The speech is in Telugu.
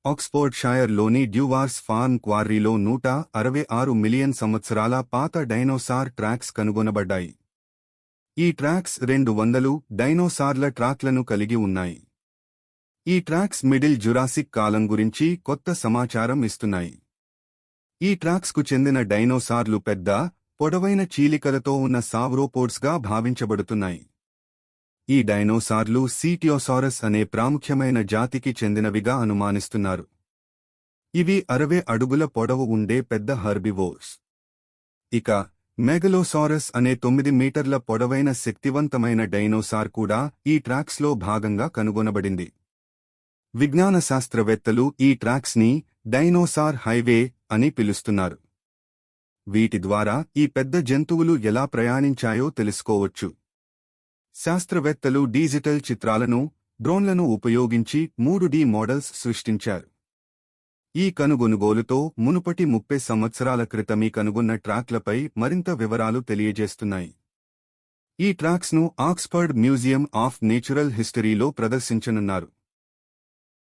ఆక్స్ఫోర్డ్షైర్లోని డ్యూవార్స్ ఫార్మ్ క్వార్రీలో 166 మిలియన్ సంవత్సరాల పాత డైనోసార్ ట్రాక్స్ కనుగొనబడ్డాయి. ఈ ట్రాక్స్ 200 డైనోసార్ల ట్రాక్లను కలిగి ఉన్నాయి. ఈ ట్రాక్స్ మిడిల్ జురాసిక్ కాలం గురించి కొత్త సమాచారం ఇస్తున్నాయి. ఈ ట్రాక్స్కు చెందిన డైనోసార్లు పెద్ద, పొడవైన చీలికలతో ఉన్న సావ్రోపోడ్స్గా భావించబడుతున్నాయి. ఈ డైనోసార్లు సీటియోసారస్ అనే ప్రాముఖ్యమైన జాతికి చెందినవిగా అనుమానిస్తున్నారు. ఇవి 60 అడుగుల పొడవు ఉండే పెద్ద హెర్బివోర్స్. ఇక మెగలోసారస్ అనే 9 మీటర్ల పొడవైన శక్తివంతమైన డైనోసార్ కూడా ఈ ట్రాక్స్లో భాగంగా కనుగొనబడింది. విజ్ఞాన శాస్త్రవేత్తలు ఈ ట్రాక్స్ని డైనోసార్ హైవే అని పిలుస్తున్నారు. వీటి ద్వారా ఈ పెద్ద జంతువులు ఎలా ప్రయాణించాయో తెలుసుకోవచ్చు. శాస్త్రవేత్తలు డిజిటల్ చిత్రాలను, డ్రోన్లను ఉపయోగించి 3D మోడల్స్ సృష్టించారు. ఈ కనుగొనుగోలుతో మునుపటి 30 సంవత్సరాల క్రితమీ కనుగొన్న ట్రాక్లపై మరింత వివరాలు తెలియజేస్తున్నాయి. ఈ ట్రాక్స్ను ఆక్స్ఫర్డ్ మ్యూజియం ఆఫ్ నేచురల్ హిస్టరీలో ప్రదర్శించనున్నారు.